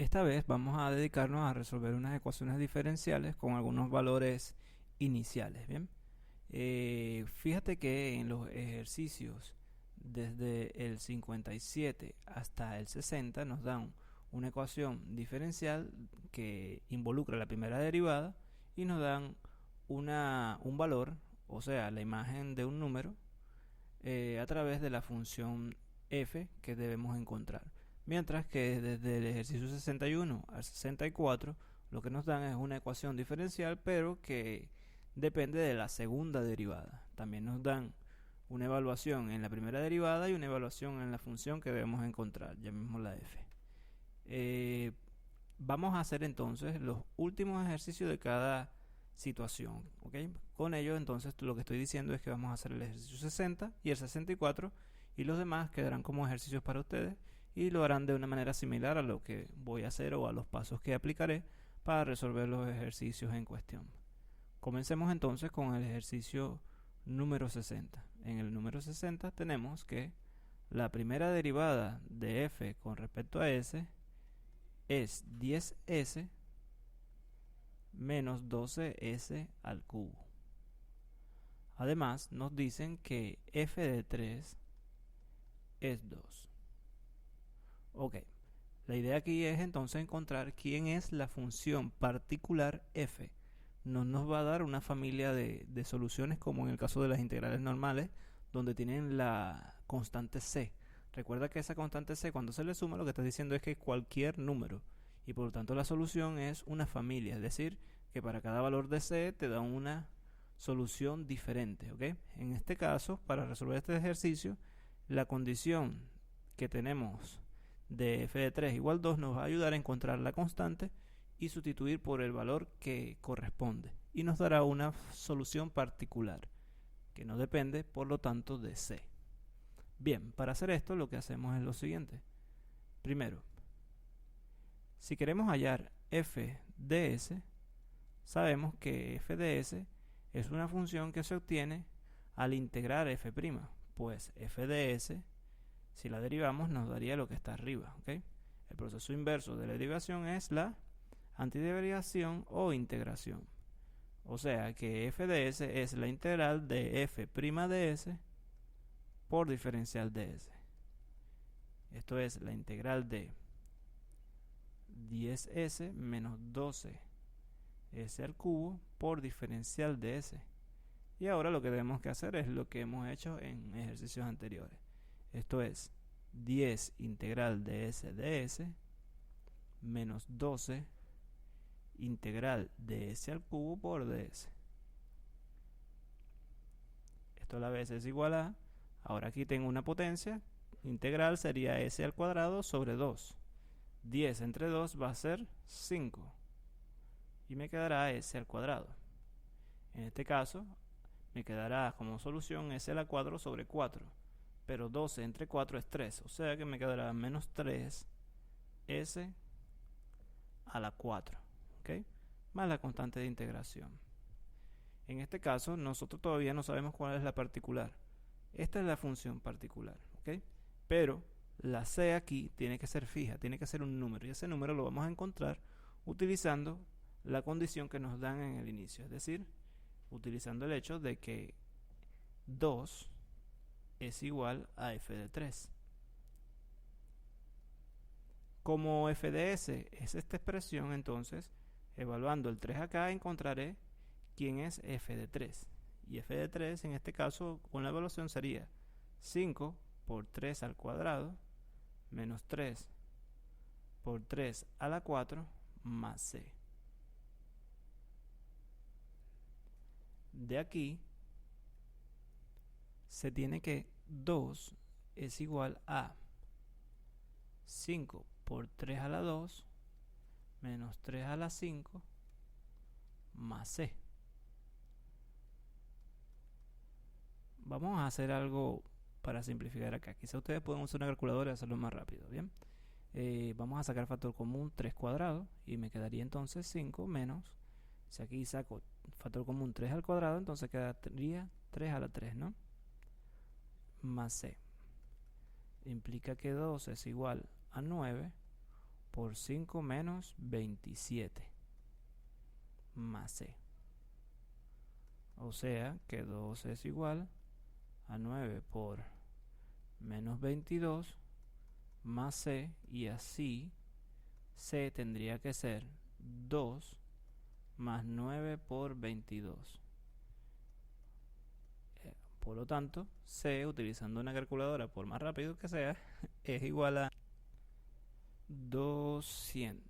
Esta vez vamos a dedicarnos a resolver unas ecuaciones diferenciales con algunos valores iniciales, ¿bien? Fíjate que en los ejercicios desde el 57 hasta el 60 nos dan una ecuación diferencial que involucra la primera derivada y nos dan un valor, o sea, la imagen de un número a través de la función f que debemos encontrar. Mientras que desde el ejercicio 61 al 64 lo que nos dan es una ecuación diferencial, pero que depende de la segunda derivada. También nos dan una evaluación en la primera derivada y una evaluación en la función que debemos encontrar, llamémosla f. Vamos a hacer entonces los últimos ejercicios de cada situación, ¿ok? Con ello entonces lo que estoy diciendo es que vamos a hacer el ejercicio 60 y el 64 y los demás quedarán como ejercicios para ustedes y lo harán de una manera similar a lo que voy a hacer o a los pasos que aplicaré para resolver los ejercicios en cuestión. Comencemos entonces con el ejercicio número 60. En el número 60 tenemos que la primera derivada de f con respecto a s es 10s menos 12s al cubo. Además nos dicen que f de 3 es 2. Ok, la idea aquí es entonces encontrar quién es la función particular f. No nos va a dar una familia de soluciones como en el caso de las integrales normales, donde tienen la constante c. Recuerda que esa constante c, cuando se le suma, lo que está diciendo es que cualquier número, y por lo tanto la solución es una familia, es decir, que para cada valor de c te da una solución diferente, ¿ok? En este caso, para resolver este ejercicio, la condición que tenemos de f de 3 igual 2 nos va a ayudar a encontrar la constante y sustituir por el valor que corresponde, y nos dará una solución particular que no depende, por lo tanto, de c. Bien, para hacer esto lo que hacemos es lo siguiente. Primero, si queremos hallar f de s, sabemos que f de s es una función que se obtiene al integrar f', pues f de s, si la derivamos, nos daría lo que está arriba, ¿ok? El proceso inverso de la derivación es la antiderivación o integración. O sea que f de s es la integral de f' de s por diferencial de s. Esto es la integral de 10s menos 12s al cubo por diferencial de s. Y ahora lo que tenemos que hacer es lo que hemos hecho en ejercicios anteriores. Esto es 10 integral de s menos 12 integral de s al cubo por ds. Esto a la vez es igual a, ahora aquí tengo una potencia, integral sería s al cuadrado sobre 2. 10 entre 2 va a ser 5. Y me quedará s al cuadrado. En este caso, me quedará como solución s a la cuadrado sobre 4. Pero 12 entre 4 es 3. O sea que me quedará menos 3 s a la 4. ¿Ok? Más la constante de integración. En este caso, nosotros todavía no sabemos cuál es la particular. Esta es la función particular, ¿ok? Pero la c aquí tiene que ser fija, tiene que ser un número. Y ese número lo vamos a encontrar utilizando la condición que nos dan en el inicio. Es decir, utilizando el hecho de que 2 es igual a f de 3. Como f de s es esta expresión, entonces, evaluando el 3 acá, encontraré quién es f de 3. Y f de 3 en este caso con la evaluación sería 5 por 3 al cuadrado menos 3 por 3 a la 4 más c. De aquí se tiene que 2 es igual a 5 por 3 a la 2 menos 3 a la 5 más c. Vamos a hacer algo para simplificar acá. Quizá ustedes pueden usar una calculadora y hacerlo más rápido, ¿bien? Vamos a sacar factor común 3 cuadrado y me quedaría entonces 5 menos, si aquí saco factor común 3 al cuadrado, entonces quedaría 3 a la 3, ¿no? Más c. Implica que 2 es igual a 9 por 5 menos 27 más c. O sea que 2 es igual a 9 por menos 22 más c, y así c tendría que ser 2 más 9 por 22. Por lo tanto, c, utilizando una calculadora por más rápido que sea, es igual a 200.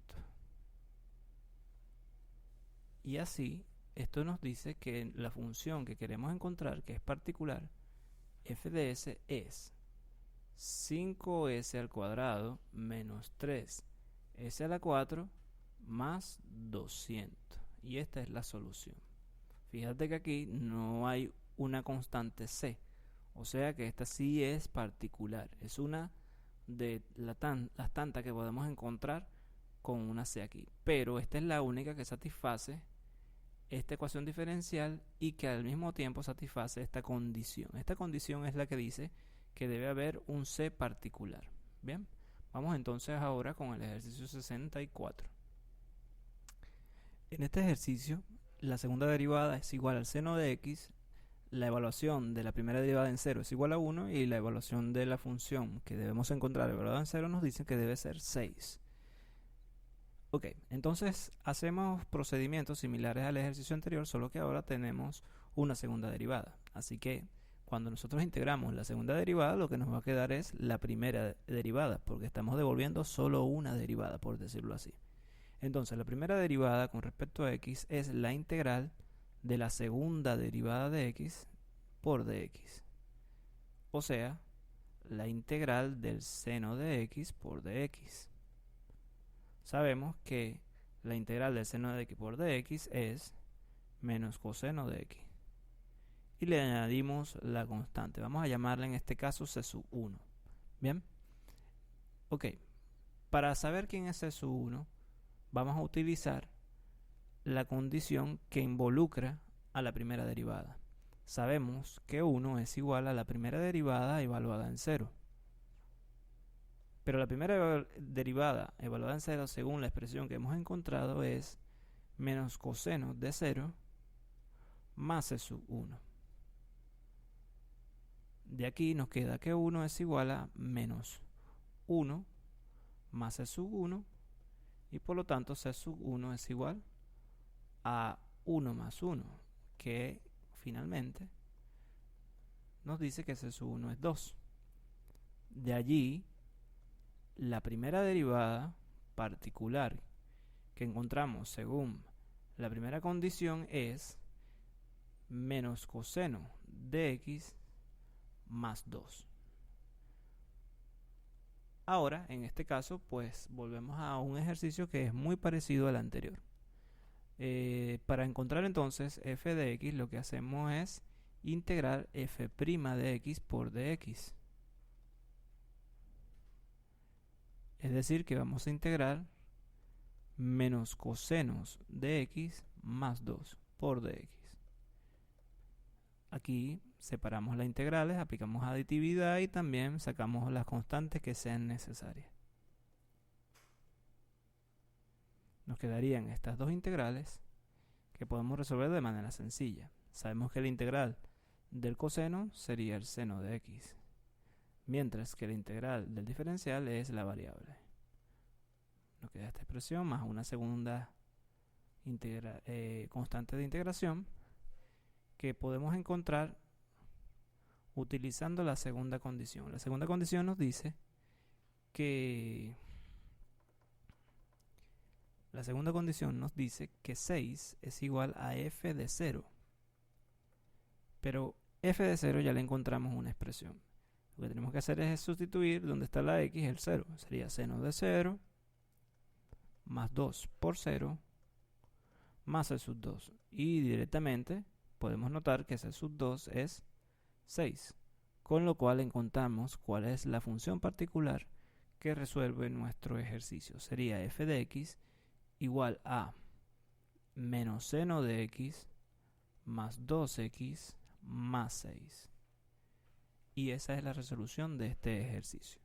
Y así, esto nos dice que la función que queremos encontrar, que es particular, f de s es 5s al cuadrado menos 3s a la 4 más 200. Y esta es la solución. Fíjate que aquí no hay una constante c, o sea que esta sí es particular. Es una de las tantas que podemos encontrar con una c aquí. Pero esta es la única que satisface esta ecuación diferencial y que al mismo tiempo satisface esta condición. Esta condición es la que dice que debe haber un c particular. Bien, vamos entonces ahora con el ejercicio 64. En este ejercicio, la segunda derivada es igual al seno de x, la evaluación de la primera derivada en 0 es igual a 1 y la evaluación de la función que debemos encontrar evaluada en 0 nos dice que debe ser 6. Ok, entonces hacemos procedimientos similares al ejercicio anterior, solo que ahora tenemos una segunda derivada. Así que cuando nosotros integramos la segunda derivada, lo que nos va a quedar es la primera derivada, porque estamos devolviendo solo una derivada, por decirlo así. Entonces, la primera derivada con respecto a x es la integral de la segunda derivada de x por dx. O sea, la integral del seno de x por dx. Sabemos que la integral del seno de x por dx es menos coseno de x. Y le añadimos la constante. Vamos a llamarla en este caso c sub 1. ¿Bien? Ok. Para saber quién es c sub 1, vamos a utilizar la condición que involucra a la primera derivada. Sabemos que 1 es igual a la primera derivada evaluada en 0. Pero la primera derivada evaluada en 0, según la expresión que hemos encontrado, es menos coseno de 0 más c sub 1. De aquí nos queda que 1 es igual a menos 1 más c sub 1, y por lo tanto c sub 1 es igual a 1 más 1, que finalmente nos dice que c sub 1 es 2. De allí, la primera derivada particular que encontramos según la primera condición es menos coseno de x más 2. Ahora, en este caso, pues volvemos a un ejercicio que es muy parecido al anterior. Para encontrar entonces f de x, lo que hacemos es integrar f' de x por dx. Es decir, que vamos a integrar menos cosenos de x más 2 por dx. Aquí separamos las integrales, aplicamos aditividad y también sacamos las constantes que sean necesarias. Nos quedarían estas dos integrales que podemos resolver de manera sencilla. Sabemos que la integral del coseno sería el seno de x, mientras que la integral del diferencial es la variable. Nos queda esta expresión más una segunda constante de integración que podemos encontrar utilizando la segunda condición. La segunda condición nos dice que 6 es igual a f de 0. Pero f de 0 ya le encontramos una expresión. Lo que tenemos que hacer es sustituir donde está la x el 0. Sería seno de 0 más 2 por 0 más c sub 2. Y directamente podemos notar que c sub 2 es 6. Con lo cual encontramos cuál es la función particular que resuelve nuestro ejercicio. Sería f de x igual a menos seno de x más 2x más 6. Y esa es la resolución de este ejercicio.